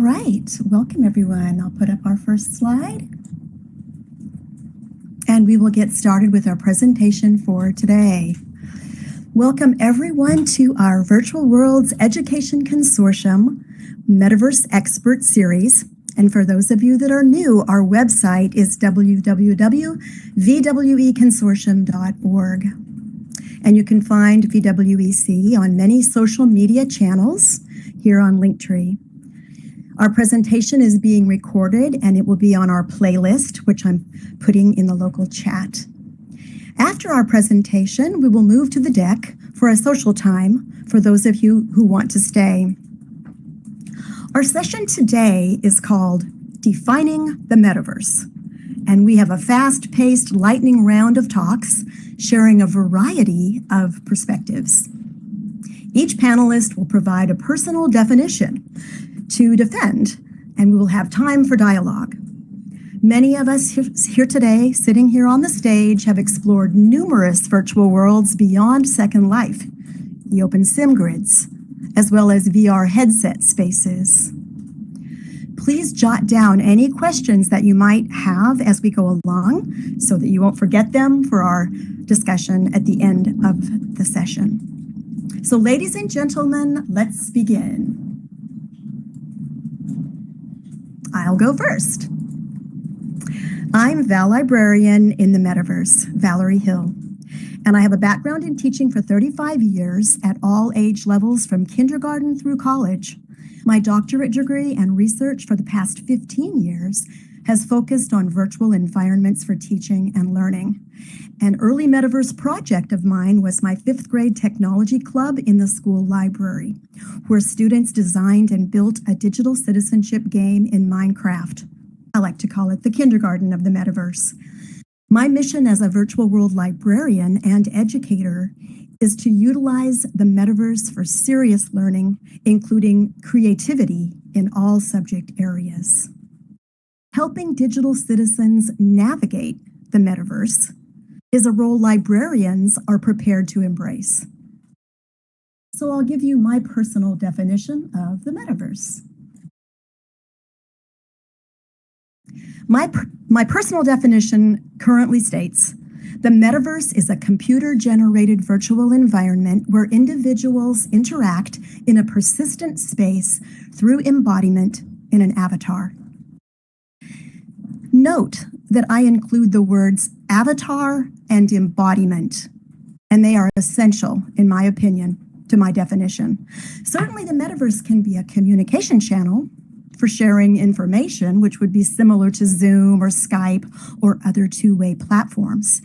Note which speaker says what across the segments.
Speaker 1: right, welcome everyone. I'll put up our first slide. And we will get started with our presentation for today. Welcome everyone to our Virtual Worlds Education Consortium Metaverse Expert Series. And for those of you that are new, our website is www.vweconsortium.org. And you can find VWEC on many social media channels here on Linktree. Our presentation is being recorded and it will be on our playlist, which I'm putting in the local chat. After our presentation, we will move to the deck for a social time for those of you who want to stay. Our session today is called Defining the Metaverse, and we have a fast-paced lightning round of talks sharing a variety of perspectives. Each panelist will provide a personal definition to defend, and we will have time for dialogue. Many of us here today, sitting here on the stage, have explored numerous virtual worlds beyond Second Life, the open sim grids, as well as VR headset spaces. Please jot down any questions that you might have as we go along so that you won't forget them for our discussion at the end of the session. So ladies and gentlemen, let's begin. I'll go first. I'm Val Librarian in the Metaverse, Valerie Hill, and I have a background in teaching for 35 years at all age levels from kindergarten through college. My doctorate degree and research for the past 15 years has focused on virtual environments for teaching and learning. An early Metaverse project of mine was my 5th grade technology club in the school library, where students designed and built a digital citizenship game in Minecraft. I like to call it the kindergarten of the Metaverse. My mission as a virtual world librarian and educator is to utilize the Metaverse for serious learning, including creativity in all subject areas. Helping digital citizens navigate the Metaverse is a role librarians are prepared to embrace. So I'll give you my personal definition of the Metaverse. My personal definition currently states, the Metaverse is a computer-generated virtual environment where individuals interact in a persistent space through embodiment in an avatar. Note that I include the words avatar and embodiment, and they are essential, in my opinion, to my definition. Certainly the Metaverse can be a communication channel for sharing information, which would be similar to Zoom or Skype or other two-way platforms.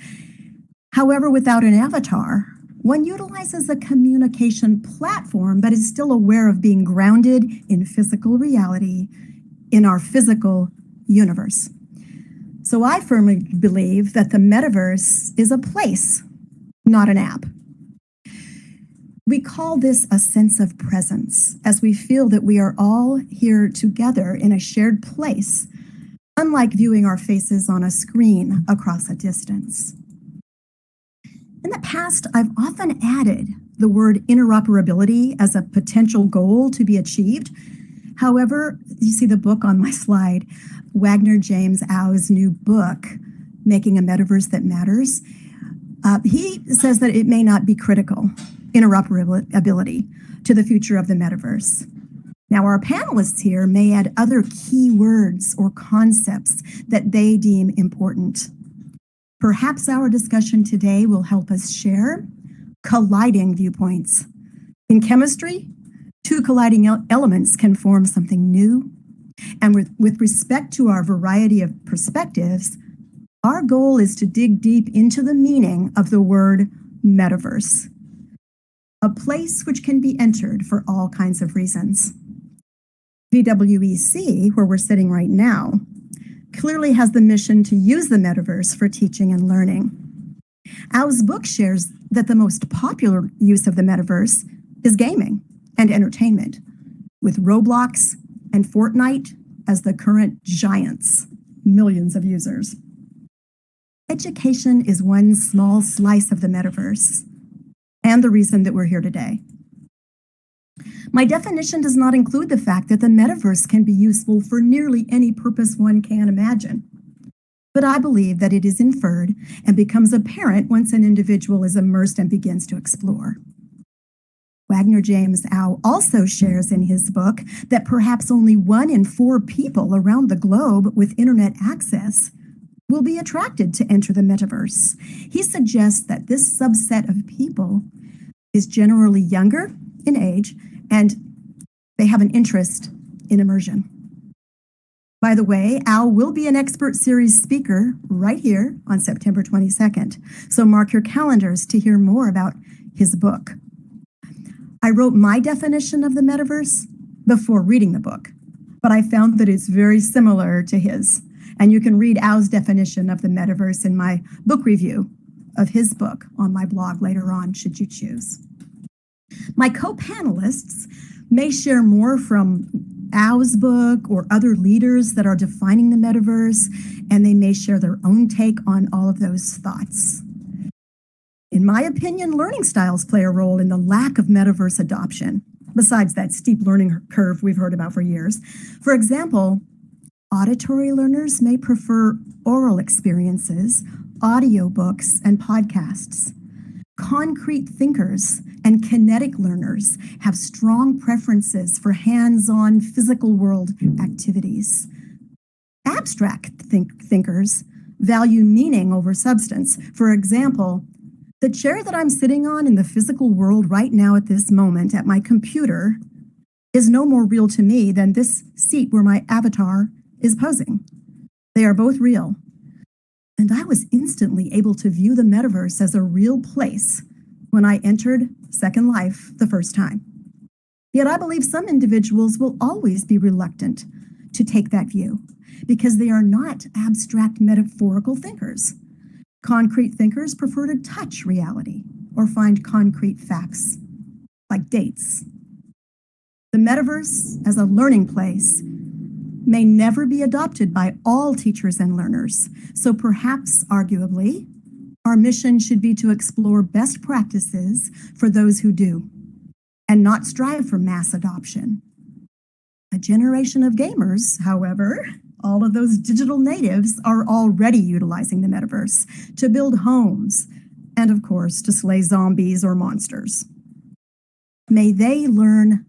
Speaker 1: However, without an avatar, one utilizes a communication platform, but is still aware of being grounded in physical reality in our physical universe. So I firmly believe that the Metaverse is a place, not an app. We call this a sense of presence, as we feel that we are all here together in a shared place, unlike viewing our faces on a screen across a distance. In the past, I've often added the word interoperability as a potential goal to be achieved. However, you see the book on my slide, Wagner James Au's new book, Making a Metaverse That Matters. He says that it may not be critical, interoperability, to the future of the Metaverse. Now, our panelists here may add other key words or concepts that they deem important. Perhaps our discussion today will help us share colliding viewpoints. In chemistry, two colliding elements can form something new. And with respect to our variety of perspectives, our goal is to dig deep into the meaning of the word metaverse, a place which can be entered for all kinds of reasons. VWEC, where we're sitting right now, clearly has the mission to use the metaverse for teaching and learning. Au's book shares that the most popular use of the metaverse is gaming and entertainment, with Roblox and Fortnite as the current giants, millions of users. Education is one small slice of the metaverse and the reason that we're here today. My definition does not include the fact that the metaverse can be useful for nearly any purpose one can imagine. But I believe that it is inferred and becomes apparent once an individual is immersed and begins to explore. Wagner James Au also shares in his book that perhaps only 1 in 4 people around the globe with internet access will be attracted to enter the metaverse. He suggests that this subset of people is generally younger in age and they have an interest in immersion. By the way, Al will be an expert series speaker right here on September 22nd, so mark your calendars to hear more about his book. I wrote my definition of the metaverse before reading the book, but I found that it's very similar to his, and you can read Al's definition of the metaverse in my book review of his book on my blog later on, should you choose. My co-panelists may share more from Al's book or other leaders that are defining the metaverse, and they may share their own take on all of those thoughts. In my opinion, learning styles play a role in the lack of metaverse adoption, besides that steep learning curve we've heard about for years. For example, auditory learners may prefer oral experiences, audiobooks, and podcasts. Concrete thinkers and kinetic learners have strong preferences for hands-on physical world activities. Abstract thinkers value meaning over substance. For example, the chair that I'm sitting on in the physical world right now at this moment at my computer is no more real to me than this seat where my avatar is posing. They are both real. And I was instantly able to view the metaverse as a real place when I entered Second Life the first time. Yet I believe some individuals will always be reluctant to take that view because they are not abstract metaphorical thinkers. Concrete thinkers prefer to touch reality or find concrete facts, like dates. The metaverse as a learning place may never be adopted by all teachers and learners, so perhaps, arguably, our mission should be to explore best practices for those who do, and not strive for mass adoption. A generation of gamers, however, all of those digital natives are already utilizing the metaverse to build homes and, of course, to slay zombies or monsters. May they learn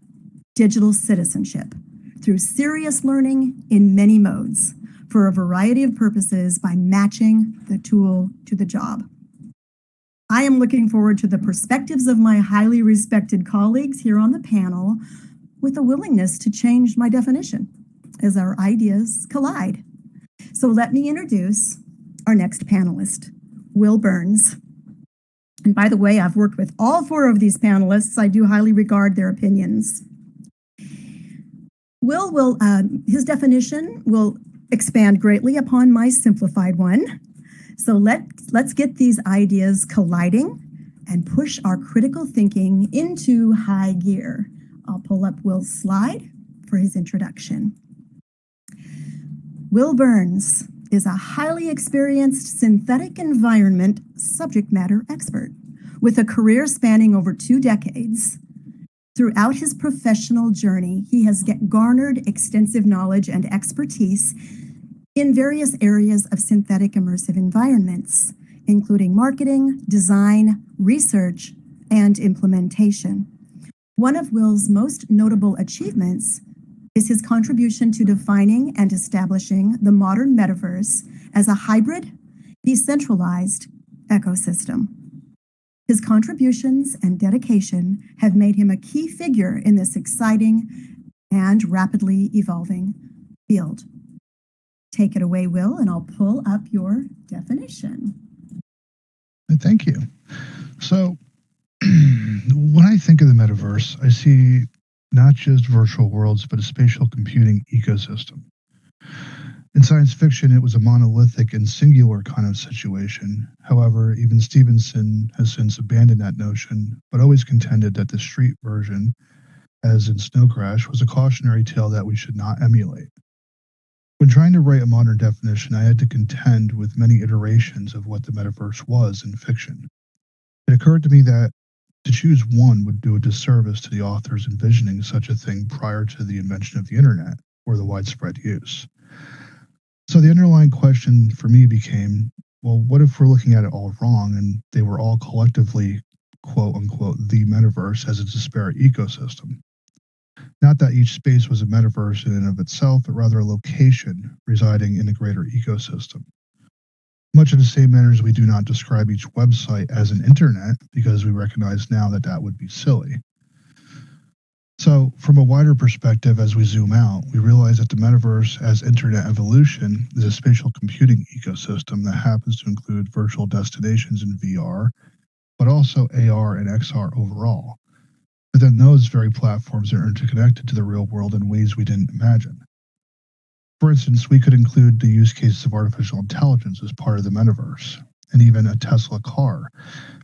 Speaker 1: digital citizenship through serious learning in many modes for a variety of purposes by matching the tool to the job. I am looking forward to the perspectives of my highly respected colleagues here on the panel with a willingness to change my definition as our ideas collide. So let me introduce our next panelist, Will Burns. And by the way, I've worked with all 4 of these panelists. I do highly regard their opinions. Will his definition will expand greatly upon my simplified one. So let's get these ideas colliding and push our critical thinking into high gear. I'll pull up Will's slide for his introduction. Will Burns is a highly experienced synthetic environment subject matter expert with a career spanning over 2 decades. Throughout his professional journey, he has garnered extensive knowledge and expertise in various areas of synthetic immersive environments, including marketing, design, research, and implementation. One of Will's most notable achievements is his contribution to defining and establishing the modern metaverse as a hybrid, decentralized ecosystem. His contributions and dedication have made him a key figure in this exciting and rapidly evolving field. Take it away, Will, and I'll pull up your definition.
Speaker 2: Thank you. So, when I think of the metaverse, I see not just virtual worlds, but a spatial computing ecosystem. In science fiction, it was a monolithic and singular kind of situation. However, even Stevenson has since abandoned that notion, but always contended that the street version, as in Snow Crash, was a cautionary tale that we should not emulate. When trying to write a modern definition, I had to contend with many iterations of what the metaverse was in fiction. It occurred to me that to choose one would do a disservice to the authors envisioning such a thing prior to the invention of the internet or the widespread use. So the underlying question for me became, well, what if we're looking at it all wrong and they were all collectively, quote unquote, the metaverse as a disparate ecosystem? Not that each space was a metaverse in and of itself, but rather a location residing in a greater ecosystem. Much in the same manner as we do not describe each website as an internet, because we recognize now that that would be silly. So, from a wider perspective, as we zoom out, we realize that the metaverse as internet evolution is a spatial computing ecosystem that happens to include virtual destinations in VR, but also AR and XR overall. But then those very platforms are interconnected to the real world in ways we didn't imagine. For instance, we could include the use cases of artificial intelligence as part of the metaverse, and even a Tesla car,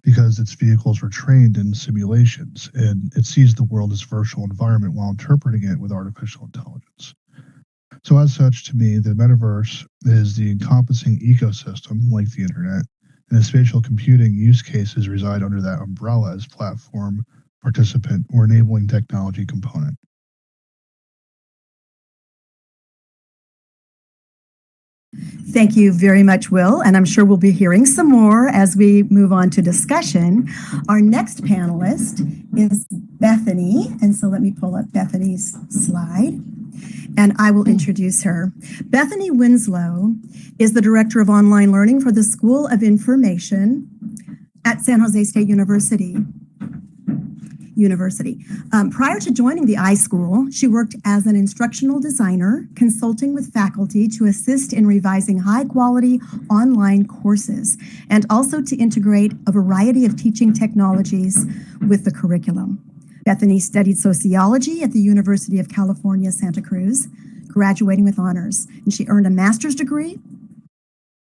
Speaker 2: because its vehicles were trained in simulations, and it sees the world as a virtual environment while interpreting it with artificial intelligence. So as such, to me, the metaverse is the encompassing ecosystem, like the internet, and the spatial computing use cases reside under that umbrella as platform, participant, or enabling technology component.
Speaker 1: Thank you very much, Will, and I'm sure we'll be hearing some more as we move on to discussion. Our next panelist is Bethany, and so let me pull up Bethany's slide, and I will introduce her. Bethany Winslow is the Director of Online Learning for the School of Information at San Jose State University. Prior to joining the iSchool, she worked as an instructional designer, consulting with faculty to assist in revising high-quality online courses, and also to integrate a variety of teaching technologies with the curriculum. Bethany studied sociology at the University of California, Santa Cruz, graduating with honors, and she earned a master's degree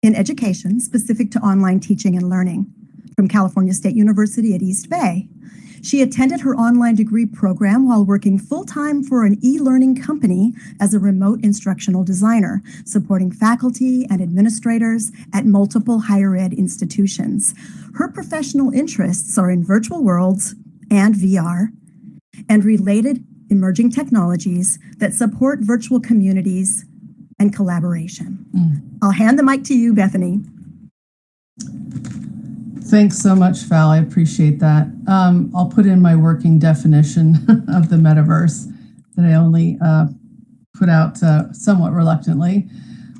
Speaker 1: in education specific to online teaching and learning from California State University at East Bay. She attended her online degree program while working full-time for an e-learning company as a remote instructional designer, supporting faculty and administrators at multiple higher ed institutions. Her professional interests are in virtual worlds and VR and related emerging technologies that support virtual communities and collaboration. I'll hand the mic to you, Bethany.
Speaker 3: Thanks so much, Val. I appreciate that. I'll put in my working definition of the metaverse that I only put out somewhat reluctantly.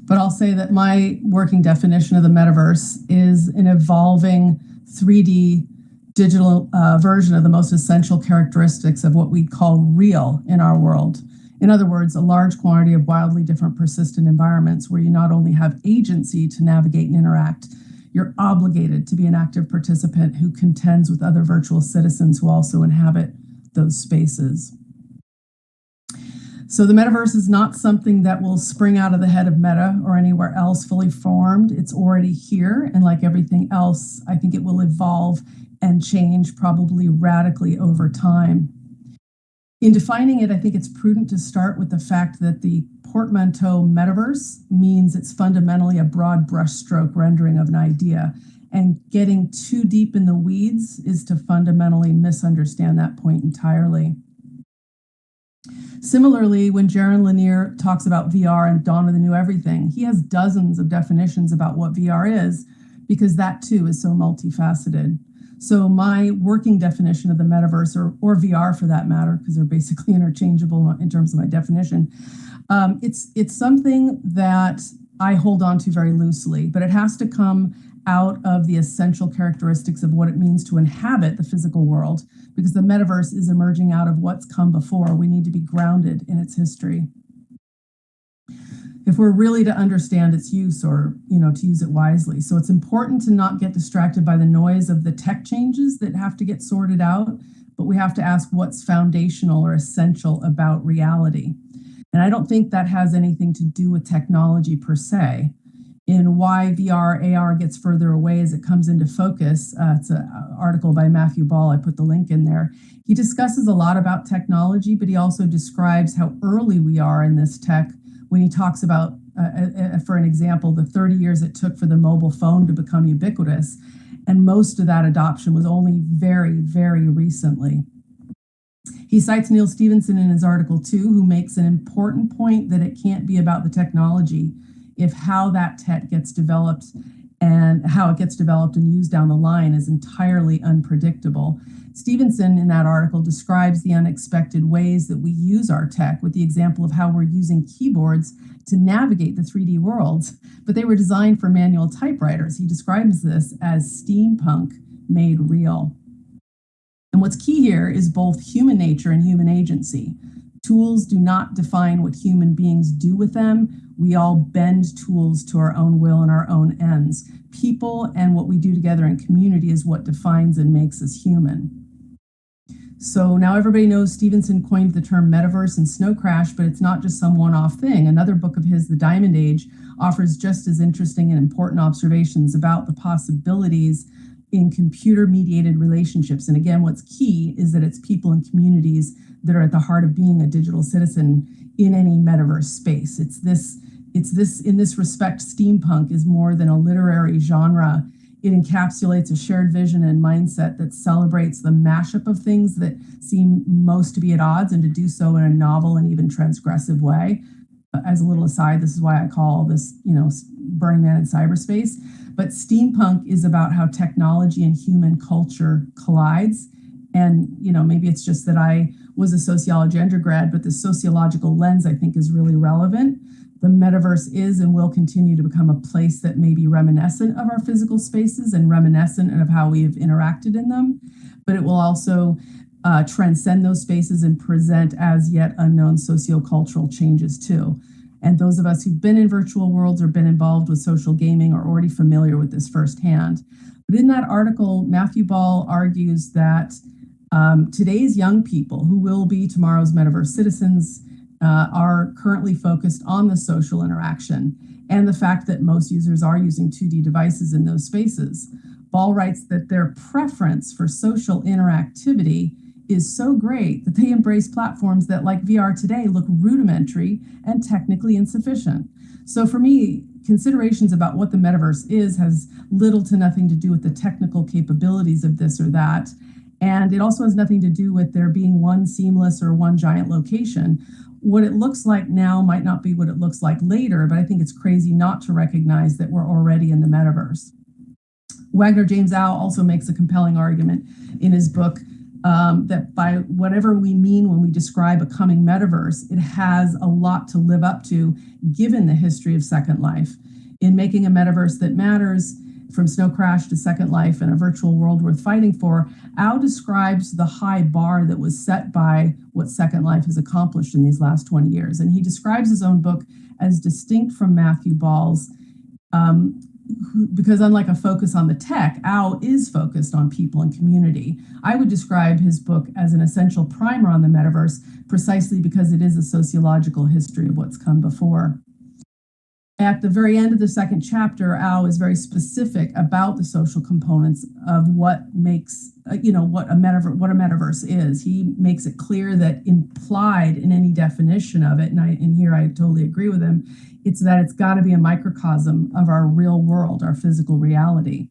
Speaker 3: But I'll say that my working definition of the metaverse is an evolving 3D digital version of the most essential characteristics of what we call real in our world. In other words, a large quantity of wildly different persistent environments where you not only have agency to navigate and interact, you're obligated to be an active participant who contends with other virtual citizens who also inhabit those spaces. So the metaverse is not something that will spring out of the head of Meta or anywhere else fully formed. It's already here, and like everything else, I think it will evolve and change probably radically over time. In defining it, I think it's prudent to start with the fact that the portmanteau metaverse means it's fundamentally a broad brushstroke rendering of an idea. And getting too deep in the weeds is to fundamentally misunderstand that point entirely. Similarly, when Jaron Lanier talks about VR and dawn of the new everything, he has dozens of definitions about what VR is, because that too is so multifaceted. So my working definition of the metaverse, or VR for that matter, because they're basically interchangeable in terms of my definition, it's something that I hold on to very loosely, but it has to come out of the essential characteristics of what it means to inhabit the physical world, because the metaverse is emerging out of what's come before. We need to be grounded in its history if we're really to understand its use, or to use it wisely. So it's important to not get distracted by the noise of the tech changes that have to get sorted out, but we have to ask what's foundational or essential about reality. And I don't think that has anything to do with technology per se. In why VR, AR gets further away as it comes into focus, it's an article by Matthew Ball, I put the link in there. He discusses a lot about technology, but he also describes how early we are in this tech when he talks about, for an example, the 30 years it took for the mobile phone to become ubiquitous. And most of that adoption was only very, very recently. He cites Neal Stephenson in his article too, who makes an important point that it can't be about the technology if how that tech gets developed and how it gets developed and used down the line is entirely unpredictable. Stevenson in that article describes the unexpected ways that we use our tech with the example of how we're using keyboards to navigate the 3D worlds, but they were designed for manual typewriters. He describes this as steampunk made real. And what's key here is both human nature and human agency. Tools do not define what human beings do with them. We all bend tools to our own will and our own ends. People and what we do together in community is what defines and makes us human. So now everybody knows Stevenson coined the term metaverse and snow crash, but it's not just some one-off thing. Another book of his, The Diamond Age, offers just as interesting and important observations about the possibilities in computer-mediated relationships. And again, what's key is that it's people and communities that are at the heart of being a digital citizen in any metaverse space. It's this, in this respect, steampunk is more than a literary genre. It encapsulates a shared vision and mindset that celebrates the mashup of things that seem most to be at odds, and to do so in a novel and even transgressive way. As a little aside, this is why I call this, Burning Man in cyberspace. But steampunk is about how technology and human culture collides. And, maybe it's just that I was a sociology undergrad, but the sociological lens, I think, is really relevant. The metaverse is and will continue to become a place that may be reminiscent of our physical spaces and reminiscent of how we have interacted in them. But it will also transcend those spaces and present as yet unknown sociocultural changes too. And those of us who've been in virtual worlds or been involved with social gaming are already familiar with this firsthand. But in that article, Matthew Ball argues that today's young people, who will be tomorrow's metaverse citizens, are currently focused on the social interaction and the fact that most users are using 2D devices in those spaces. Ball writes that their preference for social interactivity is so great that they embrace platforms that, like VR today, look rudimentary and technically insufficient. So for me, considerations about what the metaverse is has little to nothing to do with the technical capabilities of this or that. And it also has nothing to do with there being one seamless or one giant location. What it looks like now might not be what it looks like later, but I think it's crazy not to recognize that we're already in the metaverse. Wagner James Au also makes a compelling argument in his book that by whatever we mean when we describe a coming metaverse, it has a lot to live up to given the history of Second Life. In making a metaverse that matters, from Snow Crash to Second Life and a virtual world worth fighting for, Au describes the high bar that was set by what Second Life has accomplished in these last 20 years. And he describes his own book as distinct from Matthew Ball's, because unlike a focus on the tech, Au is focused on people and community. I would describe his book as an essential primer on the metaverse precisely because it is a sociological history of what's come before. At the very end of the second chapter, Au is very specific about the social components of what makes, what a metaverse is. He makes it clear that implied in any definition of it, and here I totally agree with him, it's that it's got to be a microcosm of our real world, our physical reality.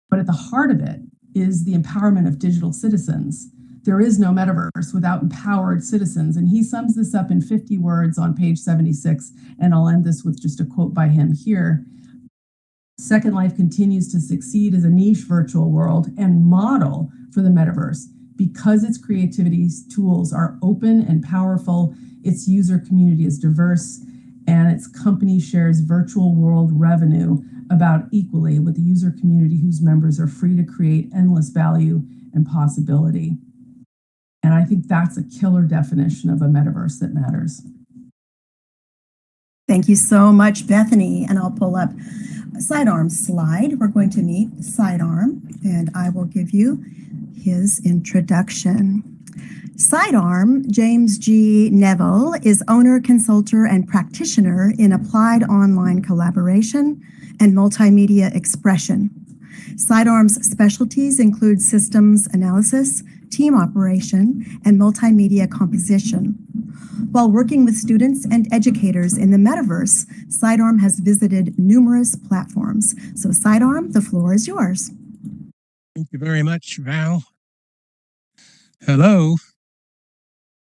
Speaker 3: But at the heart of it is the empowerment of digital citizens. There is no metaverse without empowered citizens. And he sums this up in 50 words on page 76. And I'll end this with just a quote by him here. Second Life continues to succeed as a niche virtual world and model for the metaverse because its creativity tools are open and powerful, its user community is diverse, and its company shares virtual world revenue about equally with the user community whose members are free to create endless value and possibility. And I think that's a killer definition of a metaverse that matters.
Speaker 1: Thank you so much, Bethany. And I'll pull up a sidearm slide. We're going to meet Sidearm, and I will give you his introduction. Sidearm, James G. Neville, is owner, consultant, and practitioner in applied online collaboration and multimedia expression. Sidearm's specialties include systems analysis, team operation, and multimedia composition. While working with students and educators in the metaverse, Sidearm has visited numerous platforms. So Sidearm, the floor is yours.
Speaker 4: Thank you very much, Val. Hello,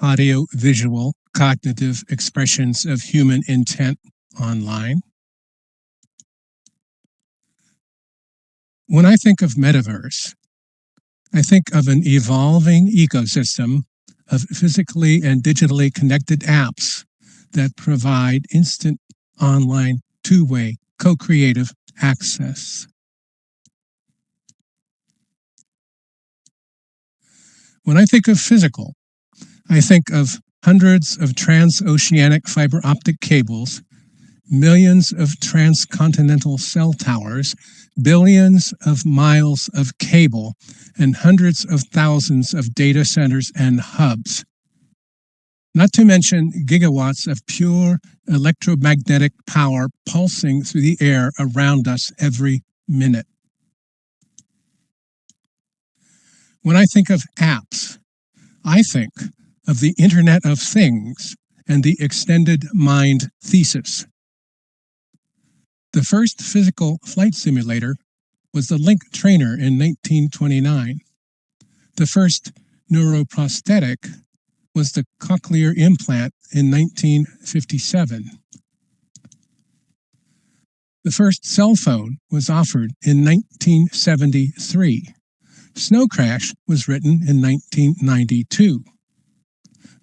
Speaker 4: audio, visual, cognitive expressions of human intent online. When I think of Metaverse, I think of an evolving ecosystem of physically and digitally connected apps that provide instant online two-way co-creative access. When I think of physical, I think of hundreds of transoceanic fiber optic cables, millions of transcontinental cell towers, billions of miles of cable, and hundreds of thousands of data centers and hubs. Not to mention gigawatts of pure electromagnetic power pulsing through the air around us every minute. When I think of apps, I think of the Internet of Things and the extended mind thesis. The first physical flight simulator was the Link Trainer in 1929. The first neuroprosthetic was the cochlear implant in 1957. The first cell phone was offered in 1973. Snow Crash was written in 1992.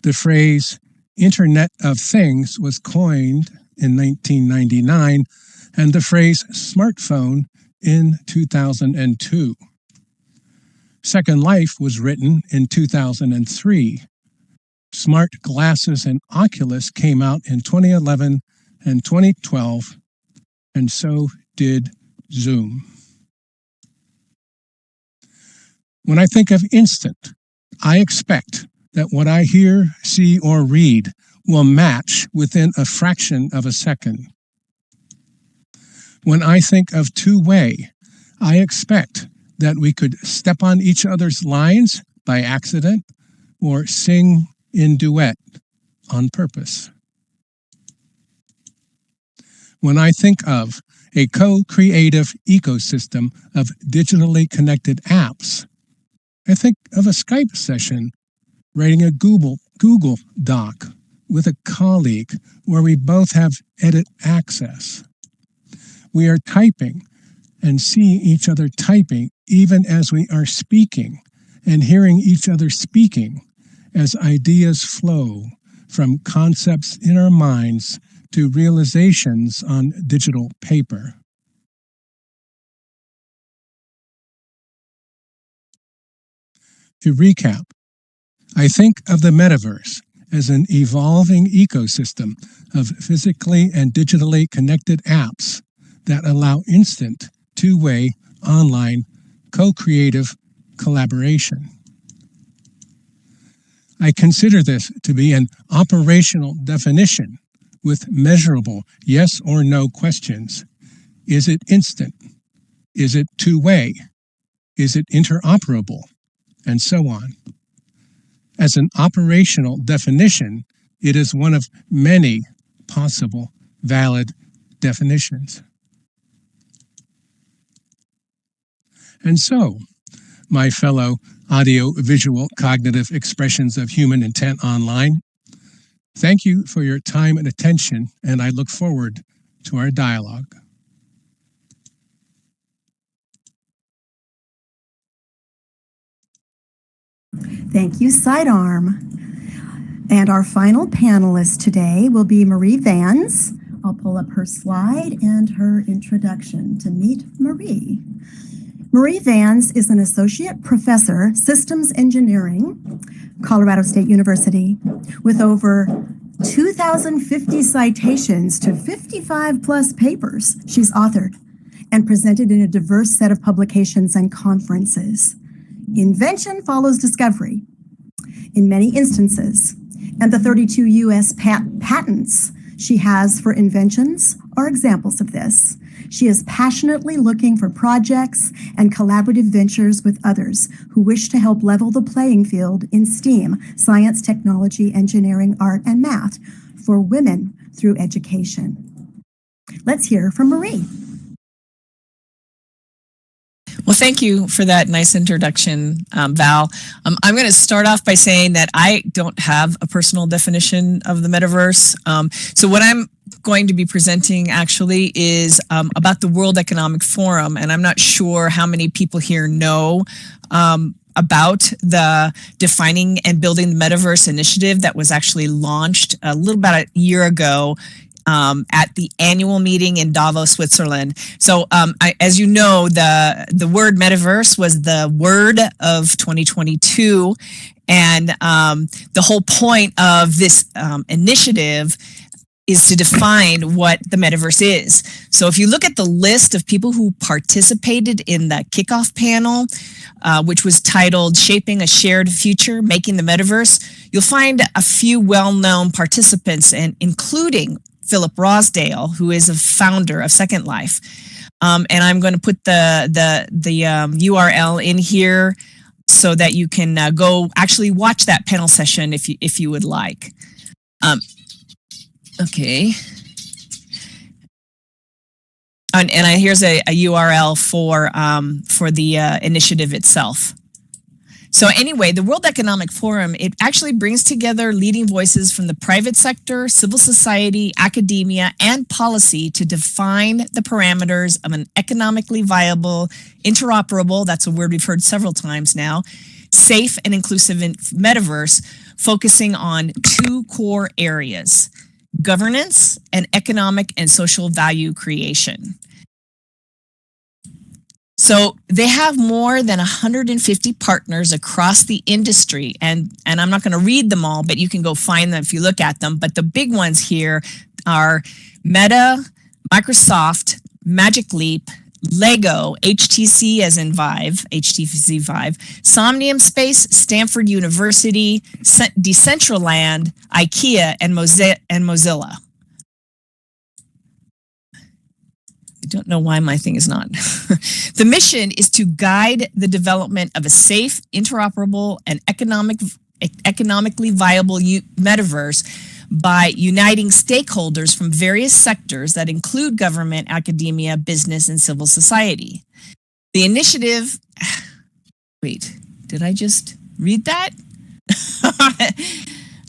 Speaker 4: The phrase Internet of Things was coined in 1999, and the phrase smartphone in 2002. Second Life was written in 2003. Smart glasses and Oculus came out in 2011 and 2012, and so did Zoom. When I think of instant, I expect that what I hear, see, or read will match within a fraction of a second. When I think of two-way, I expect that we could step on each other's lines by accident or sing in duet on purpose. When I think of a co-creative ecosystem of digitally connected apps, I think of a Skype session, writing a Google Doc with a colleague where we both have edit access. We are typing and seeing each other typing even as we are speaking, and hearing each other speaking as ideas flow from concepts in our minds to realizations on digital paper. To recap, I think of the Metaverse as an evolving ecosystem of physically and digitally connected apps that allow instant, two-way, online, co-creative collaboration. I consider this to be an operational definition with measurable yes or no questions. Is it instant? Is it two-way? Is it interoperable? And so on. As an operational definition, it is one of many possible valid definitions. And so, my fellow audio-visual cognitive expressions of human intent online, thank you for your time and attention, and I look forward to our dialogue.
Speaker 1: Thank you, Sidearm. And our final panelist today will be Marie Vans. I'll pull up her slide and her introduction to meet Marie. Marie Vans is an associate professor, systems engineering, Colorado State University, with over 2,050 citations to 55 plus papers she's authored and presented in a diverse set of publications and conferences. Invention follows discovery in many instances, and the 32 U.S. patents she has for inventions are examples of this. She is passionately looking for projects and collaborative ventures with others who wish to help level the playing field in STEAM, science, technology, engineering, art, and math for women through education. Let's hear from Marie.
Speaker 5: Well, thank you for that nice introduction, Val. I'm going to start off by saying that I don't have a personal definition of the metaverse. So what I'm going to be presenting actually is about the World Economic Forum, and I'm not sure how many people here know about the Defining and Building the Metaverse initiative that was actually launched a little about a year ago at the annual meeting in Davos, Switzerland. So as you know, the word metaverse was the word of 2022. And the whole point of this initiative is to define what the metaverse is. So if you look at the list of people who participated in the kickoff panel, which was titled Shaping a Shared Future, Making the Metaverse, you'll find a few well-known participants, and including Philip Rosdale, who is a founder of Second Life. And I'm going to put the URL in here so that you can go actually watch that panel session if you would like. Okay. And here's a URL for the initiative itself. So anyway, the World Economic Forum, it actually brings together leading voices from the private sector, civil society, academia, and policy to define the parameters of an economically viable, interoperable, that's a word we've heard several times now, safe and inclusive metaverse, focusing on two core areas: governance and economic and social value creation. So they have more than 150 partners across the industry, and I'm not going to read them all, but you can go find them if you look at them. But the big ones here are Meta, Microsoft, Magic Leap, Lego, HTC as in Vive, HTC Vive, Somnium Space, Stanford University, Decentraland, IKEA, and Mozilla. I don't know why my thing is not. The mission is to guide the development of a safe, interoperable, and economically viable metaverse by uniting stakeholders from various sectors that include government, academia, business, and civil society. The initiative, wait, did I just read that?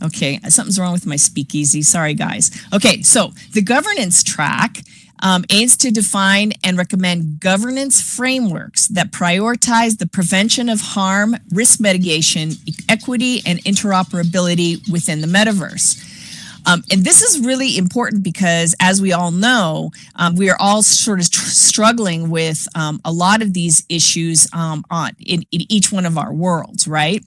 Speaker 5: Okay, something's wrong with my speakeasy. Sorry, guys. Okay, so the governance track aims to define and recommend governance frameworks that prioritize the prevention of harm, risk mitigation, equity, and interoperability within the metaverse. And this is really important because, as we all know, we are all sort of struggling with a lot of these issues in each one of our worlds, right?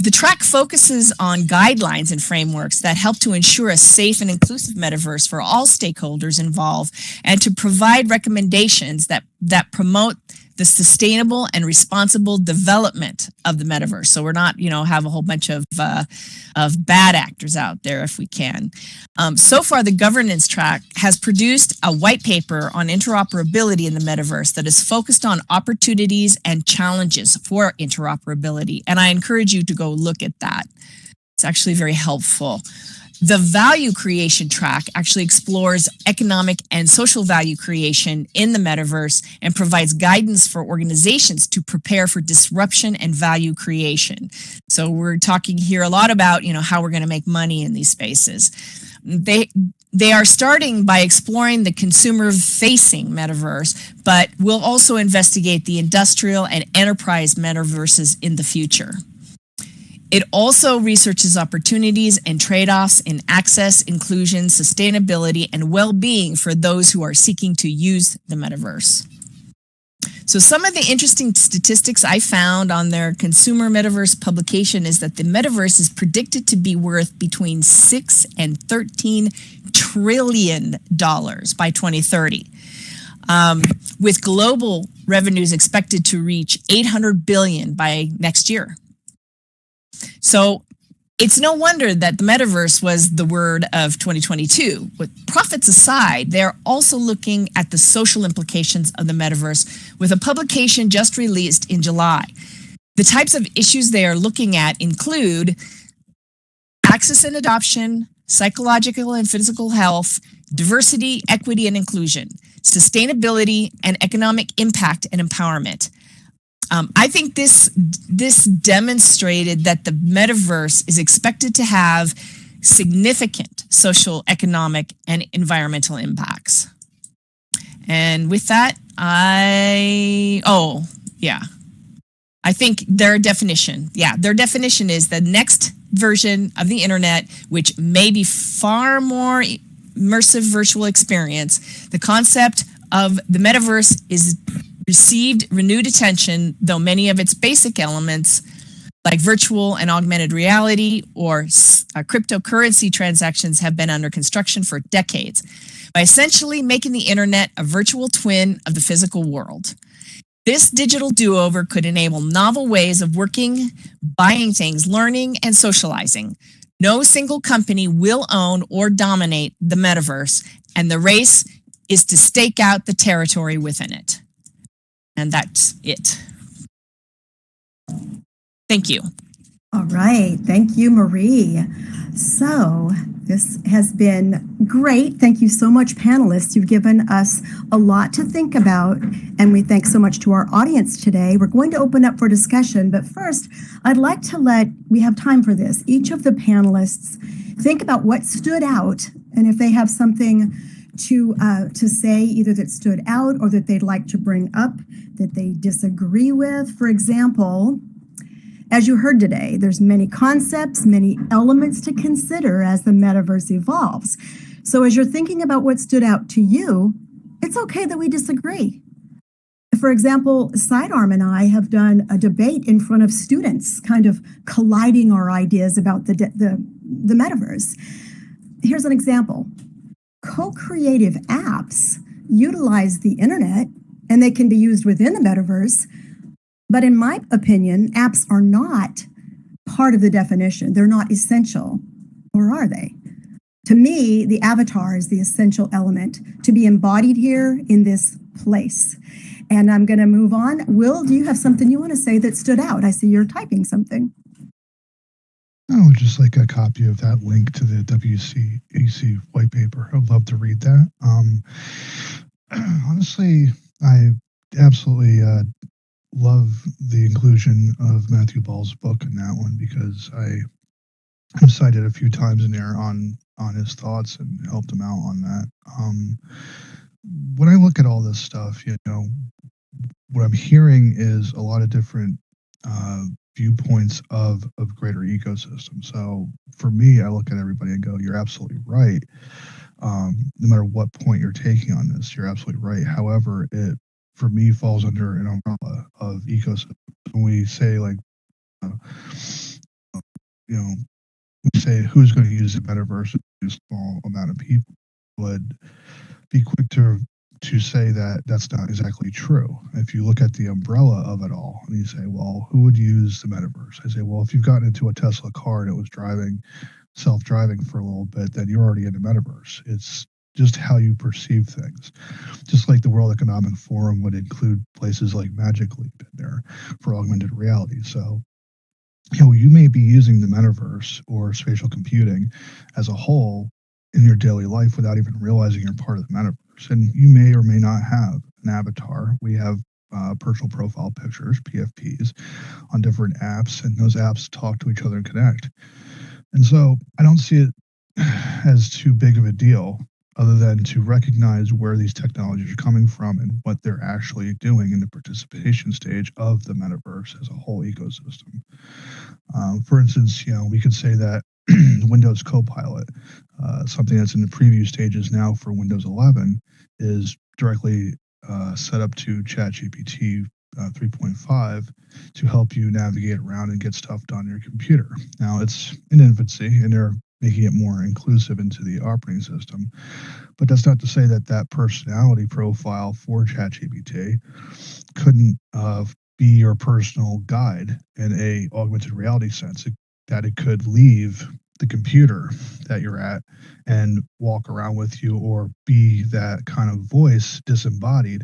Speaker 5: The track focuses on guidelines and frameworks that help to ensure a safe and inclusive metaverse for all stakeholders involved, and to provide recommendations that promote the sustainable and responsible development of the metaverse. So we're not, have a whole bunch of bad actors out there if we can. So far, the governance track has produced a white paper on interoperability in the metaverse that is focused on opportunities and challenges for interoperability. And I encourage you to go look at that. It's actually very helpful. The value creation track actually explores economic and social value creation in the metaverse and provides guidance for organizations to prepare for disruption and value creation. So we're talking here a lot about, how we're going to make money in these spaces. They are starting by exploring the consumer-facing metaverse, but we'll also investigate the industrial and enterprise metaverses in the future. It also researches opportunities and trade-offs in access, inclusion, sustainability, and well-being for those who are seeking to use the metaverse. So some of the interesting statistics I found on their consumer metaverse publication is that the metaverse is predicted to be worth between $6 and $13 trillion by 2030, with global revenues expected to reach $800 billion by next year. So it's no wonder that the metaverse was the word of 2022. With profits aside, they're also looking at the social implications of the metaverse with a publication just released in July. The types of issues they are looking at include access and adoption, psychological and physical health, diversity, equity and inclusion, sustainability, and economic impact and empowerment, I think this demonstrated that the metaverse is expected to have significant social, economic, and environmental impacts. And with that, I think their definition is the next version of the internet, which may be far more immersive virtual experience. The concept of the metaverse is received renewed attention, though many of its basic elements, like virtual and augmented reality or cryptocurrency transactions, have been under construction for decades, by essentially making the internet a virtual twin of the physical world. This digital do-over could enable novel ways of working, buying things, learning, and socializing. No single company will own or dominate the metaverse, and the race is to stake out the territory within it. And that's it. Thank you.
Speaker 1: All right. Thank you, Marie. So this has been great. Thank you so much, panelists. You've given us a lot to think about, and we thank so much to our audience today. We're going to open up for discussion, but first, I'd like to we have time for this. Each of the panelists think about what stood out, and if they have something to say, either that stood out or that they'd like to bring up that they disagree with. For example, as you heard today, there's many concepts, many elements to consider as the metaverse evolves. So as you're thinking about what stood out to you, it's okay that we disagree. For example, Sidearm and I have done a debate in front of students, kind of colliding our ideas about the metaverse. Here's an example. Co-creative apps utilize the internet, and they can be used within the metaverse. But in my opinion, apps are not part of the definition. They're not essential, or are they? To me, the avatar is the essential element to be embodied here in this place. And I'm going to move on. Will, do you have something you want to say that stood out? I see you're typing something.
Speaker 2: Oh, just like a copy of that link to the WCAC white paper. I'd love to read that. Honestly, I absolutely love the inclusion of Matthew Ball's book in that one, because I've cited a few times in there on his thoughts and helped him out on that. When I look at all this stuff, what I'm hearing is a lot of different viewpoints of greater ecosystem. So for me, I look at everybody and go, you're absolutely right. No matter what point you're taking on this, you're absolutely right. However, it, for me, falls under an umbrella of ecosystem. When we say we say who's going to use the metaverse, a small amount of people would be quick to say that that's not exactly true. If you look at the umbrella of it all and you say, well, who would use the metaverse? I say, well, if you've gotten into a Tesla car and it was self-driving for a little bit, then you're already in the metaverse. It's just how you perceive things. Just like the World Economic Forum would include places like Magic Leap in there for augmented reality. So, you may be using the metaverse or spatial computing as a whole in your daily life without even realizing you're part of the metaverse. And you may or may not have an avatar. We have personal profile pictures, PFPs, on different apps, and those apps talk to each other and connect. And so I don't see it as too big of a deal, other than to recognize where these technologies are coming from and what they're actually doing in the participation stage of the metaverse as a whole ecosystem. For instance, we could say that Windows Copilot, something that's in the preview stages now for Windows 11, is directly set up to ChatGPT 3.5 to help you navigate around and get stuff done on your computer. Now, it's in infancy, and they're making it more inclusive into the operating system. But that's not to say that personality profile for ChatGPT couldn't be your personal guide in a augmented reality sense. That it could leave the computer that you're at and walk around with you, or be that kind of voice disembodied,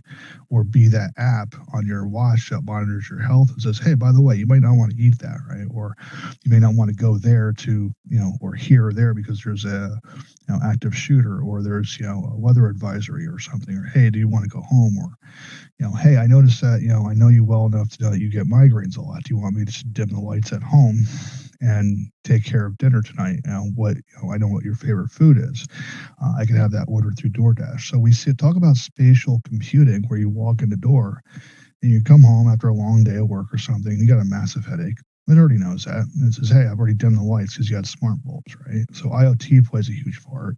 Speaker 2: or be that app on your watch that monitors your health and says, hey, by the way, you might not want to eat that, right? Or you may not want to go there to, or here or there because there's a active shooter, or there's a weather advisory or something, or hey, do you want to go home? Or hey, I noticed that I know you well enough to know that you get migraines a lot. Do you want me to dim the lights at home and take care of dinner tonight? I know what your favorite food is. I can have that ordered through DoorDash. So we talk about spatial computing, where you walk in the door and you come home after a long day of work or something, and you got a massive headache. It already knows that. And it says, hey, I've already dimmed the lights because you got smart bulbs, right? So IoT plays a huge part.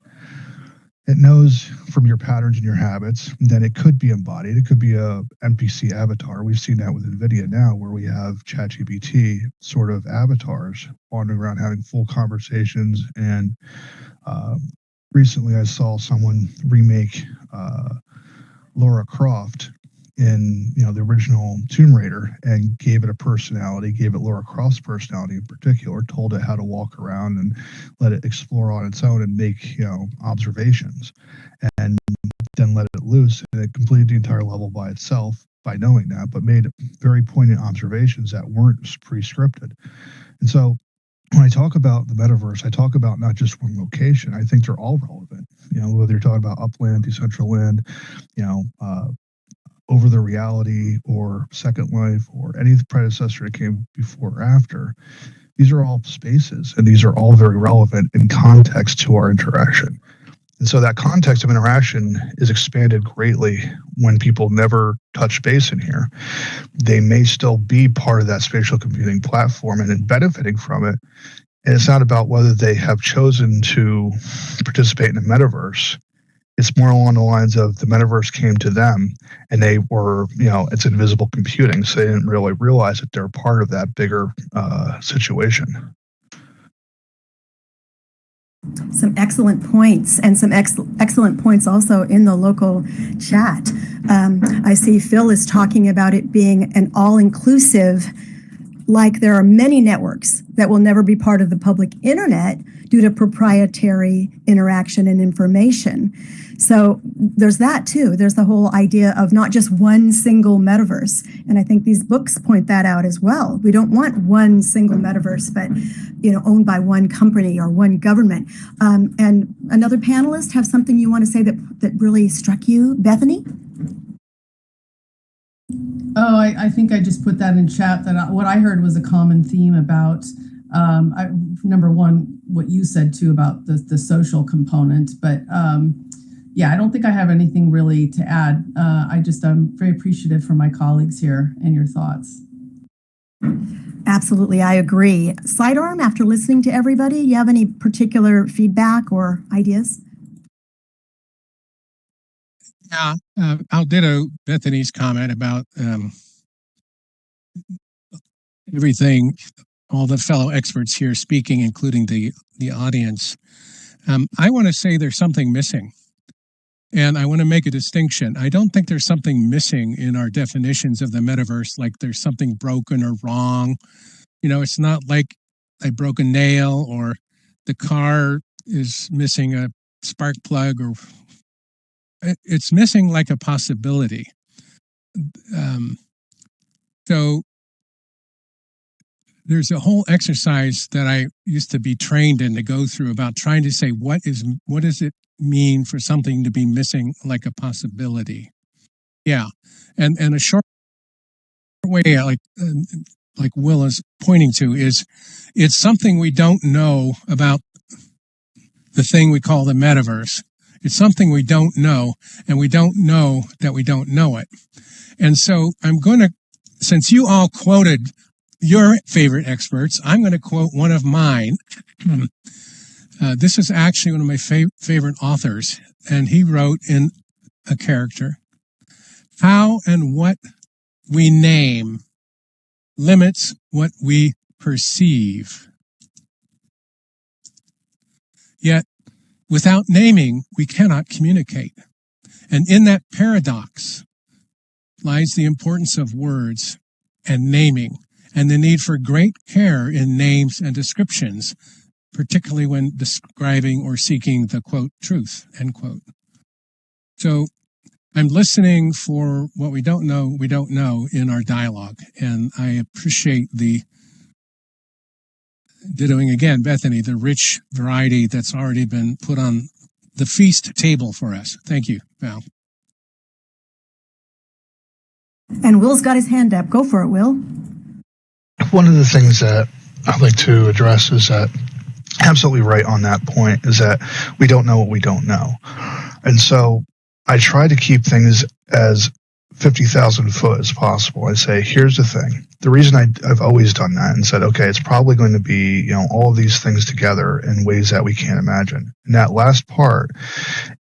Speaker 2: It knows from your patterns and your habits. Then it could be embodied. It could be a NPC avatar. We've seen that with NVIDIA now, where we have ChatGPT sort of avatars wandering around having full conversations. And recently I saw someone remake Lara Croft in the original Tomb Raider, and gave it a personality, gave it Lara Croft's personality in particular, told it how to walk around and let it explore on its own and make observations, and then let it loose, and it completed the entire level by itself by knowing that, but made very poignant observations that weren't pre-scripted. And so when I talk about the metaverse, I talk about not just one location. I think they're all relevant. Whether you're talking about Upland, Decentraland, Over the Reality, or Second Life, or any predecessor that came before or after, these are all spaces, and these are all very relevant in context to our interaction. And so that context of interaction is expanded greatly when people never touch base in here. They may still be part of that spatial computing platform and benefiting from it. And it's not about whether they have chosen to participate in the metaverse. It's more along the lines of the metaverse came to them, and they were, it's invisible computing. So they didn't really realize that they're part of that bigger situation.
Speaker 1: Some excellent points, and some excellent points also in the local chat. I see Phil is talking about it being an all-inclusive, like there are many networks that will never be part of the public internet due to proprietary interaction and information. So there's that too. There's the whole idea of not just one single metaverse. And I think these books point that out as well. We don't want one single metaverse, but owned by one company or one government. And another panelist, have something you want to say that really struck you, Bethany?
Speaker 3: Oh, I think I just put that in chat, that what I heard was a common theme about, number one, what you said too about the social component, but yeah, I don't think I have anything really to add. I'm very appreciative for my colleagues here and your thoughts.
Speaker 1: Absolutely, I agree. Sidearm, after listening to everybody, you have any particular feedback or ideas?
Speaker 4: Yeah, I'll ditto Bethany's comment about everything, all the fellow experts here speaking, including the audience. I want to say there's something missing. And I want to make a distinction. I don't think there's something missing in our definitions of the metaverse, like there's something broken or wrong. It's not like I broke a nail, or the car is missing a spark plug, or it's missing like a possibility. So there's a whole exercise that I used to be trained in to go through about trying to say, what does it mean for something to be missing like a possibility? Yeah. And a short way, like Will is pointing to, is it's something we don't know about the thing we call the metaverse. It's something we don't know, and we don't know that we don't know it. And so I'm going to, since you all quoted your favorite experts, I'm going to quote one of mine. This is actually one of my favorite authors, and he wrote in a character, how and what we name limits what we perceive. Yet, without naming, we cannot communicate. And in that paradox lies the importance of words and naming, and the need for great care in names and descriptions, particularly when describing or seeking the quote truth, end quote. So I'm listening for what we don't know in our dialogue. And I appreciate the doing again, Bethany, the rich variety that's already been put on the feast table for us. Thank you, Val.
Speaker 1: And Will's got his hand up. Go for it, Will.
Speaker 2: One of the things that I'd like to address is that absolutely right on that point is that we don't know what we don't know. And so I try to keep things as 50,000 foot as possible. I say, here's the thing. The reason I've always done that and said, okay, it's probably going to be, all of these things together in ways that we can't imagine. And that last part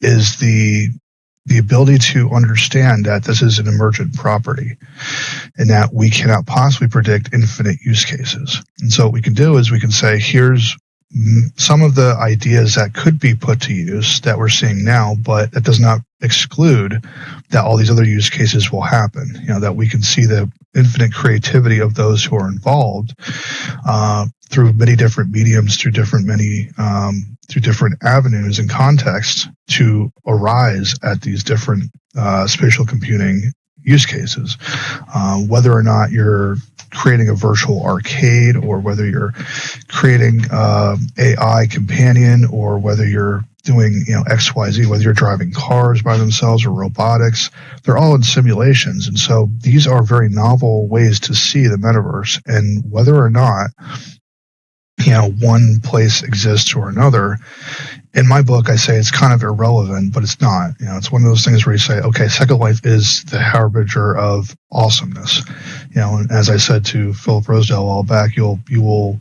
Speaker 2: is the ability to understand that this is an emergent property and that we cannot possibly predict infinite use cases. And so what we can do is we can say, here's some of the ideas that could be put to use that we're seeing now, but that does not exclude that all these other use cases will happen. That we can see the infinite creativity of those who are involved through many different mediums, through different avenues and contexts to arise at these different spatial computing use cases. Whether or not you're creating a virtual arcade, or whether you're creating AI companion, or whether you're doing XYZ, whether you're driving cars by themselves or robotics, they're all in simulations. And so these are very novel ways to see the metaverse, and whether or not one place exists or another. In my book, I say it's kind of irrelevant, but it's not. It's one of those things where you say, okay, Second Life is the harbinger of awesomeness. And as I said to Philip Rosedale a while back, you will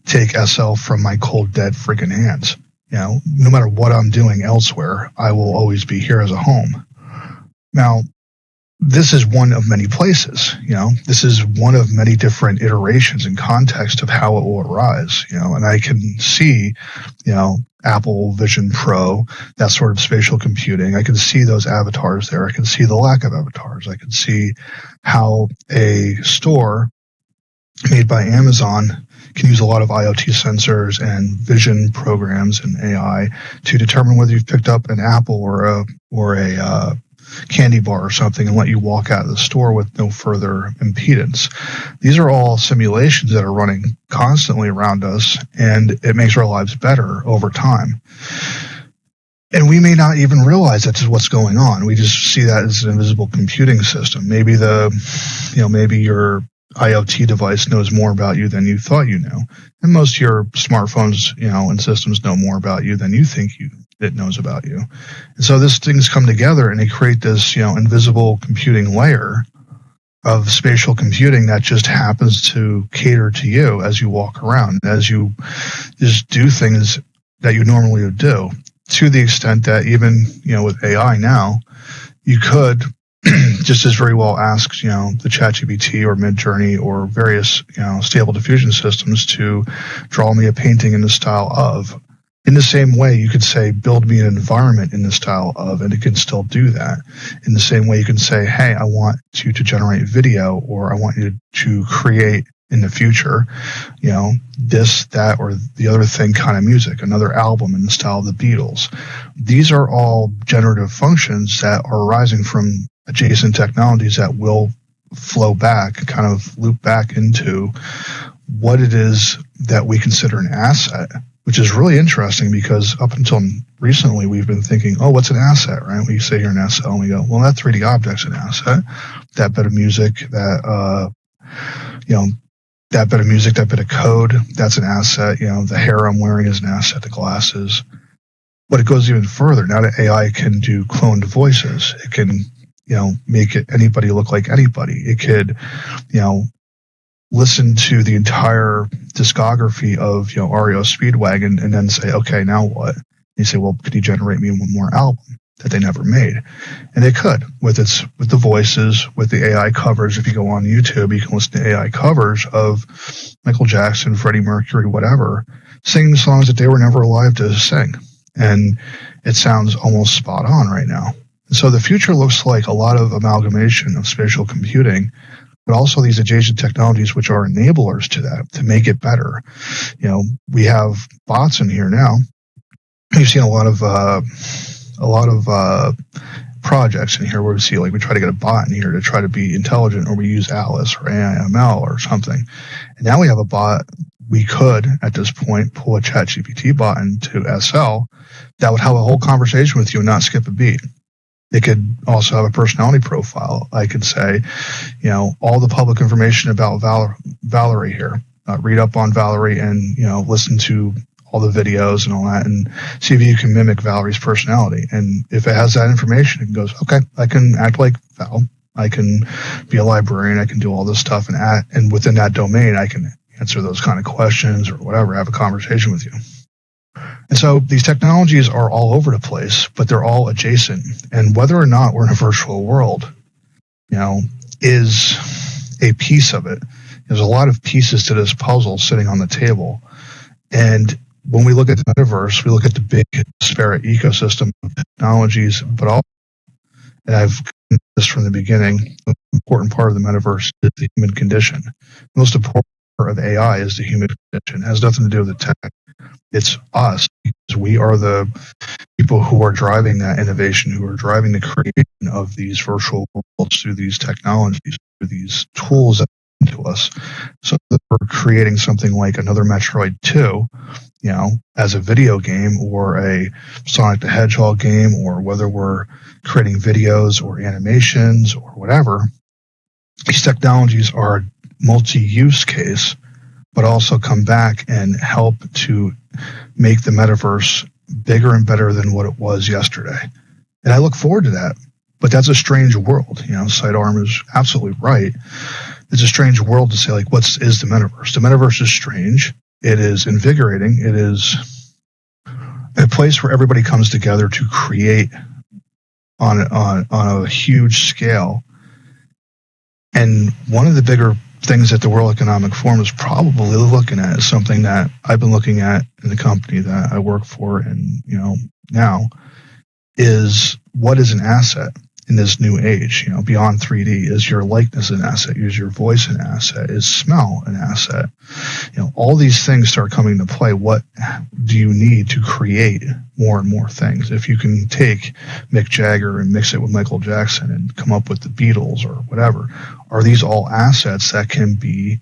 Speaker 2: take SL from my cold, dead freaking hands. No matter what I'm doing elsewhere, I will always be here as a home. Now, this is one of many places. This is one of many different iterations and context of how it will arise. And I can see, Apple Vision Pro, that sort of spatial computing. I can see those avatars there. I can see the lack of avatars. I can see how a store made by Amazon can use a lot of IoT sensors and vision programs and AI to determine whether you've picked up an apple or a candy bar or something and let you walk out of the store with no further impedance. These are all simulations that are running constantly around us, and it makes our lives better over time. And we may not even realize that's what's going on. We just see that as an invisible computing system. Maybe maybe your IoT device knows more about you than you thought you knew. And most of your smartphones, and systems know more about you than you think it knows about you. And so these things come together and they create this, invisible computing layer of spatial computing that just happens to cater to you as you walk around, as you just do things that you normally would do, to the extent that even, with AI now, you could just as very well ask, the ChatGPT or Midjourney or various, stable diffusion systems to draw me a painting in the style of. In the same way, you could say, build me an environment in the style of, and it can still do that. In the same way, you can say, hey, I want you to generate video, or I want you to create in the future, this, that, or the other thing kind of music, another album in the style of the Beatles. These are all generative functions that are arising from adjacent technologies that will flow back, kind of loop back into what it is that we consider an asset, which is really interesting because up until recently, we've been thinking, oh, what's an asset, right? We say you're an asset, and we go, well, that 3D object's an asset. That bit of music, that bit of code, that's an asset. The hair I'm wearing is an asset, the glasses. But it goes even further. Now that AI can do cloned voices, it can, make anybody look like anybody. It could, listen to the entire discography of, REO Speedwagon and then say, okay, now what? And you say, well, could you generate me one more album that they never made? And it could, with the voices, with the AI covers. If you go on YouTube, you can listen to AI covers of Michael Jackson, Freddie Mercury, whatever, singing songs that they were never alive to sing. And it sounds almost spot on right now. And so the future looks like a lot of amalgamation of spatial computing but also these adjacent technologies which are enablers to that, to make it better. We have bots in here now. You've seen a lot of projects in here where we see, like, we try to get a bot in here to try to be intelligent, or we use Alice or AIML or something. And now we have a bot. We could, at this point, pull a ChatGPT bot into SL that would have a whole conversation with you and not skip a beat. It could also have a personality profile. I could say, all the public information about Valerie here. Read up on Valerie and, listen to all the videos and all that, and see if you can mimic Valerie's personality. And if it has that information, it goes, okay, I can act like Val. I can be a librarian. I can do all this stuff. And within that domain, I can answer those kind of questions or whatever, have a conversation with you. And so these technologies are all over the place, but they're all adjacent. And whether or not we're in a virtual world, is a piece of it. There's a lot of pieces to this puzzle sitting on the table. And when we look at the metaverse, we look at the big disparate ecosystem of technologies, but all, and I've this from the beginning, the important part of the metaverse is the human condition. The most important part of AI is the human condition. It has nothing to do with the tech. It's us, because we are the people who are driving that innovation, who are driving the creation of these virtual worlds through these technologies, through these tools that come to us. So that we're creating something like another Metroid 2, as a video game, or a Sonic the Hedgehog game, or whether we're creating videos or animations or whatever. These technologies are multi-use case, but also come back and help to make the metaverse bigger and better than what it was yesterday. And I look forward to that. But that's a strange world. Sidearm is absolutely right. It's a strange world to say, like, what is the metaverse? The metaverse is strange. It is invigorating. It is a place where everybody comes together to create on a huge scale. And one of the bigger things that the World Economic Forum is probably looking at is something that I've been looking at in the company that I work for, and now is, what is an asset in this new age? Beyond 3D, is your likeness an asset? Is your voice an asset? Is smell an asset? All these things start coming into play. What do you need to create more and more things? If you can take Mick Jagger and mix it with Michael Jackson and come up with the Beatles or whatever, are these all assets that can be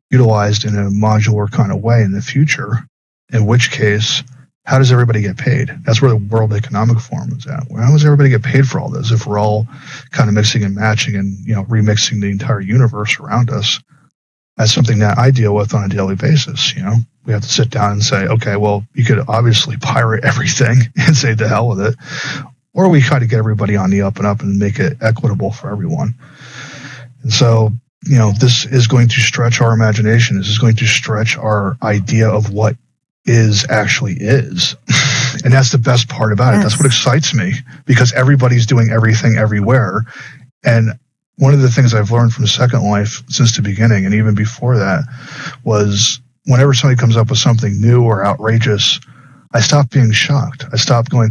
Speaker 2: utilized in a modular kind of way in the future? In which case, how does everybody get paid? That's where the World Economic Forum is at. How does everybody get paid for all this if we're all kind of mixing and matching and remixing the entire universe around us? That's something that I deal with on a daily basis. We have to sit down and say, okay, well, you could obviously pirate everything and say to hell with it, or we try to get everybody on the up and up and make it equitable for everyone. And so, this is going to stretch our imagination. This is going to stretch our idea of what actually is. And that's the best part about it. That's what excites me, because everybody's doing everything everywhere. And one of the things I've learned from Second Life since the beginning, and even before that, was whenever somebody comes up with something new or outrageous, I stopped being shocked. I stopped going,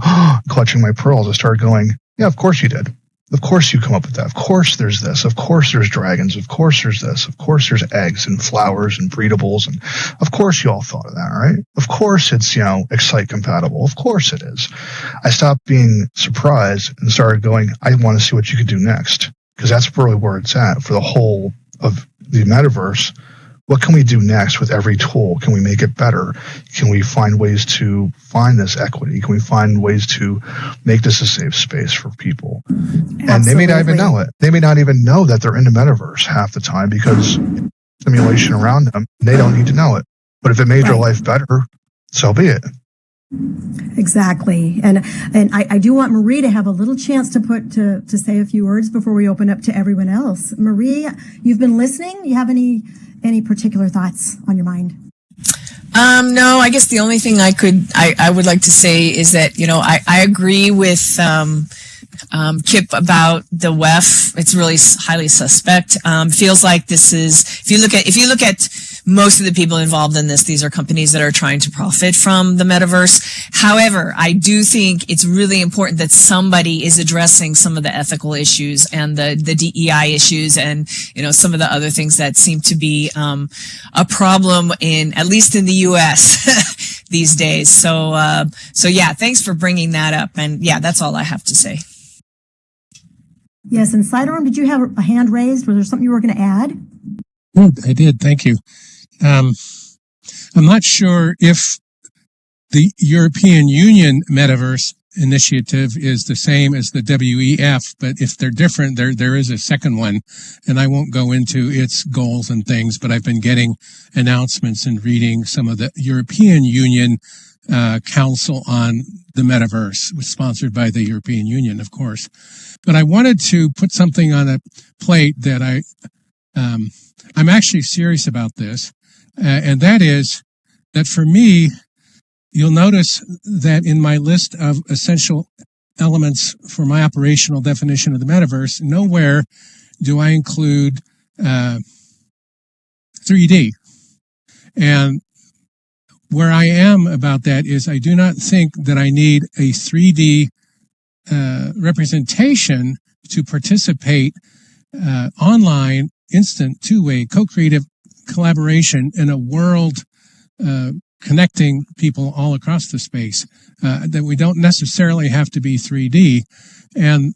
Speaker 2: clutching my pearls. I started going, yeah, of course you did. Of course you come up with that. Of course there's this. Of course there's dragons. Of course there's this. Of course there's eggs and flowers and breedables. And of course you all thought of that, right? Of course it's, Excite compatible. Of course it is. I stopped being surprised and started going, I want to see what you could do next. Because that's really where it's at for the whole of the metaverse. What can we do next with every tool? Can we make it better? Can we find ways to find this equity? Can we find ways to make this a safe space for people? Absolutely. And they may not even know it. They may not even know that they're in the metaverse half the time, because simulation around them, they don't need to know it. But if it made your life better, so be it.
Speaker 1: Exactly. And I do want Marie to have a little chance to say a few words before we open up to everyone else. Marie, you've been listening. You have any particular thoughts on your mind?
Speaker 5: No, I guess the only thing I would like to say is that, I agree with Kip, about the WEF. It's really highly suspect. Feels like this is, if you look at most of the people involved in this, these are companies that are trying to profit from the metaverse. However, I do think it's really important that somebody is addressing some of the ethical issues and the DEI issues and, some of the other things that seem to be a problem at least in the US these days. So yeah, thanks for bringing that up. And yeah, that's all I have to say.
Speaker 1: Yes, and Sidearm, did you have a hand raised? Was there something you were going to add?
Speaker 4: I did. Thank you. I'm not sure if the European Union Metaverse initiative is the same as the WEF, but if they're different, there is a second one, and I won't go into its goals and things, but I've been getting announcements and reading some of the European Union Council on the Metaverse, was sponsored by the European Union, of course. But I wanted to put something on a plate that I'm actually serious about this, and that is that for me, you'll notice that in my list of essential elements for my operational definition of the metaverse, nowhere do I include 3D. And where I am about that is I do not think that I need a 3D representation to participate online, instant, two-way, co-creative collaboration in a world connecting people all across the space, that we don't necessarily have to be 3D. And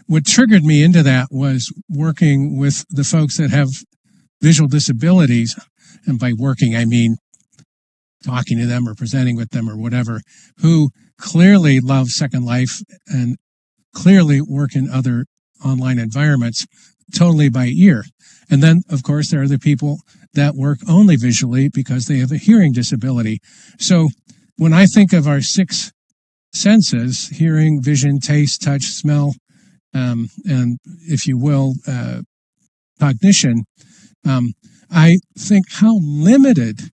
Speaker 4: what triggered me into that was working with the folks that have visual disabilities. And by working, I mean talking to them or presenting with them or whatever, who clearly love Second Life and clearly work in other online environments totally by ear. And then, of course, there are the people that work only visually because they have a hearing disability. So when I think of our six senses, hearing, vision, taste, touch, smell, and if you will, cognition, I think how limited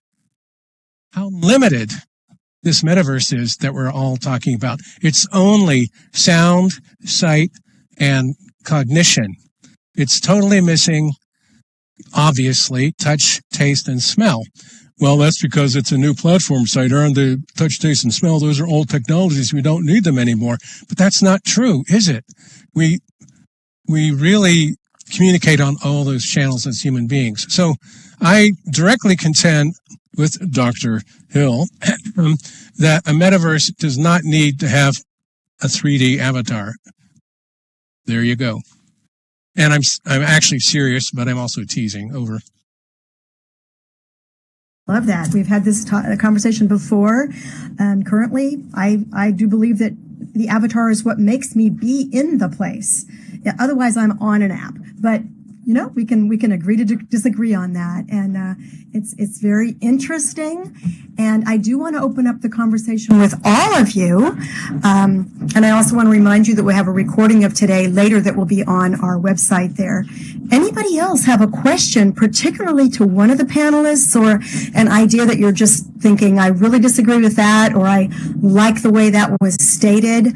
Speaker 4: this metaverse is that we're all talking about. It's only sound, sight, and cognition. It's totally missing, obviously, touch, taste, and smell. Well, that's because it's a new platform site. Aren't the touch, taste, and smell? Those are old technologies. We don't need them anymore. But that's not true, is it? We really communicate on all those channels as human beings. So I directly contend with Dr. Hill that a metaverse does not need to have a 3D avatar. There you go. And I'm actually serious, but I'm also teasing. Over.
Speaker 1: Love that. We've had this conversation before. Currently, I do believe that the avatar is what makes me be in the place. Yeah, otherwise, I'm on an app. But we can agree to disagree on that, and it's very interesting. And I do want to open up the conversation with all of you, and I also want to remind you that we have a recording of today later that will be on our website there. Anybody else have a question, particularly to one of the panelists, or an idea that you're just thinking, I really disagree with that, or I like the way that was stated?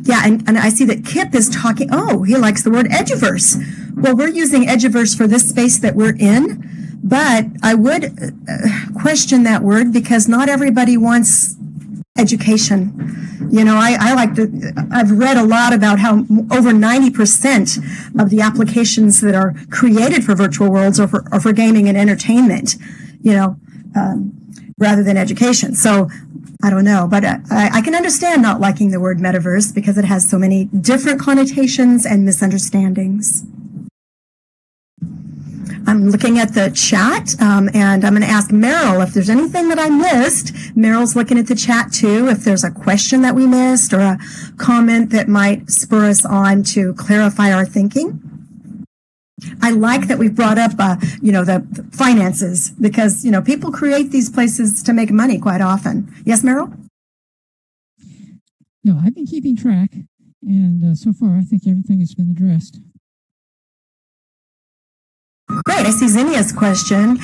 Speaker 1: Yeah, and I see that Kip is talking. Oh, he likes the word eduverse. Well, we're using eduverse for this space that we're in, but I would question that word because not everybody wants education. I've read a lot about how over 90% of the applications that are created for virtual worlds are for gaming and entertainment, rather than education. So I don't know, but I can understand not liking the word metaverse because it has so many different connotations and misunderstandings. I'm looking at the chat, and I'm going to ask Meryl if there's anything that I missed. Meryl's looking at the chat too, if there's a question that we missed or a comment that might spur us on to clarify our thinking. I like that we've brought up, the finances because, people create these places to make money quite often. Yes, Meryl?
Speaker 6: No, I've been keeping track, and so far I think everything has been addressed.
Speaker 1: Great. I see Zinnia's question.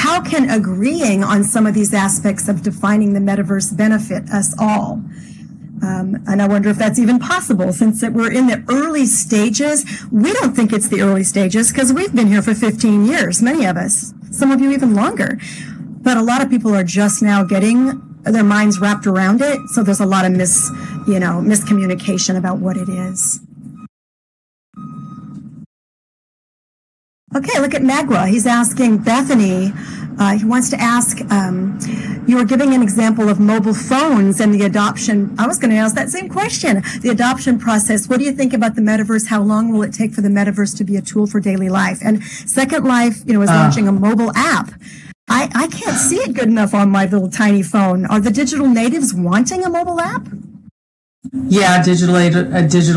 Speaker 1: how can agreeing on some of these aspects of defining the metaverse benefit us all? And I wonder if that's even possible, since we're in the early stages. We don't think it's the early stages because we've been here for 15 years, many of us, some of you even longer. But a lot of people are just now getting their minds wrapped around it. So there's a lot of miscommunication about what it is. Okay, look at Magua. He's asking Bethany, he wants to ask, you were giving an example of mobile phones and the adoption. I was going to ask that same question. The adoption process. What do you think about the metaverse? How long will it take for the metaverse to be a tool for daily life? And Second Life, is launching a mobile app. I can't see it good enough on my little tiny phone. Are the digital natives wanting a mobile app?
Speaker 3: Yeah, digital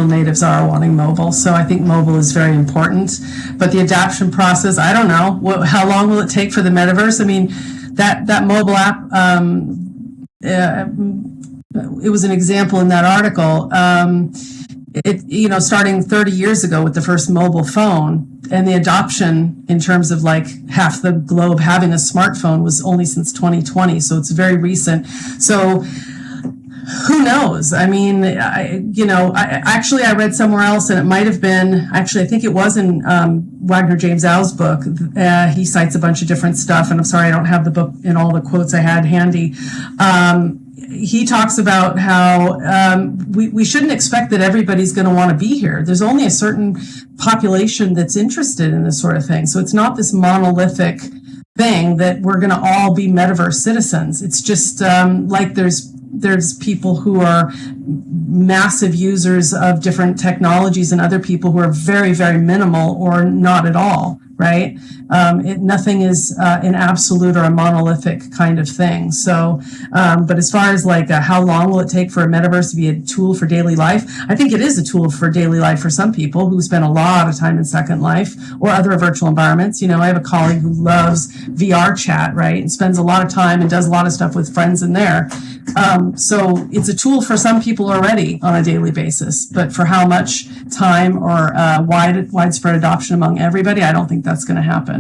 Speaker 3: natives are wanting mobile, so I think mobile is very important. But the adoption process, I don't know. How long will it take for the metaverse? I mean, that mobile app, it was an example in that article. Starting 30 years ago with the first mobile phone, and the adoption in terms of like half the globe having a smartphone was only since 2020, so it's very recent. So who knows? I mean, I read somewhere else, and it might have been, I think it was in Wagner James Al's book. He cites a bunch of different stuff, and I'm sorry I don't have the book in all the quotes I had handy. He talks about how we shouldn't expect that everybody's going to want to be here. There's only a certain population that's interested in this sort of thing. So it's not this monolithic thing that we're going to all be metaverse citizens. It's just like there's people who are massive users of different technologies and other people who are very, very minimal or not at all, right? Nothing is an absolute or a monolithic kind of thing. So, but as far as like how long will it take for a metaverse to be a tool for daily life? I think it is a tool for daily life for some people who spend a lot of time in Second Life or other virtual environments. I have a colleague who loves VR chat, right? And spends a lot of time and does a lot of stuff with friends in there. So it's a tool for some people already on a daily basis, but for how much time or widespread adoption among everybody, I don't think that's going to happen.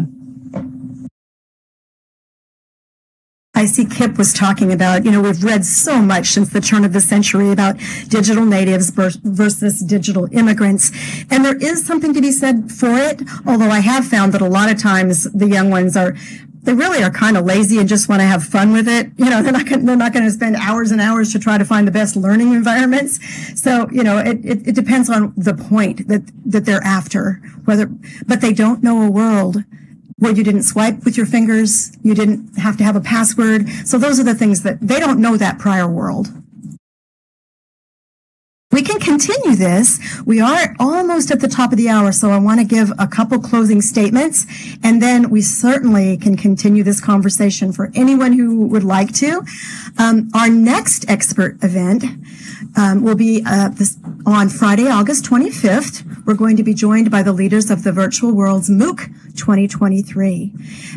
Speaker 1: I see Kip was talking about, we've read so much since the turn of the century about digital natives versus digital immigrants. And there is something to be said for it, although I have found that a lot of times the young ones they really are kind of lazy and just want to have fun with it. They're not going to spend hours and hours to try to find the best learning environments. So, it depends on the point that they're after, but they don't know a world where you didn't swipe with your fingers, you didn't have to have a password. So those are the things that they don't know, that prior world. We can continue this. We are almost at the top of the hour, so I want to give a couple closing statements, and then we certainly can continue this conversation for anyone who would like to. Our next expert event will be on Friday, August 25th. We're going to be joined by the leaders of the Virtual Worlds MOOC 2023.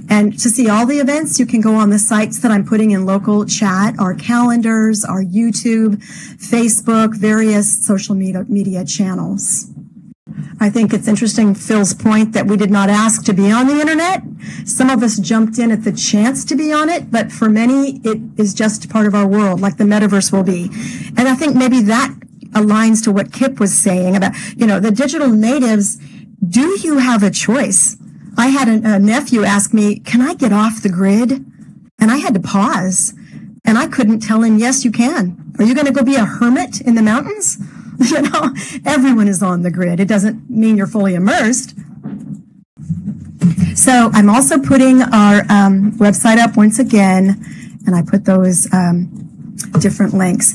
Speaker 1: And to see all the events, you can go on the sites that I'm putting in local chat, our calendars, our YouTube, Facebook, various social media channels. I think it's interesting, Phil's point, that we did not ask to be on the internet. Some of us jumped in at the chance to be on it, but for many, it is just part of our world, like the metaverse will be. And I think maybe that aligns to what Kip was saying about, the digital natives. Do you have a choice? I had a nephew ask me, can I get off the grid? And I had to pause. And I couldn't tell him, yes, you can. Are you going to go be a hermit in the mountains? Everyone is on the grid. It doesn't mean you're fully immersed. So I'm also putting our website up once again, and I put those different links.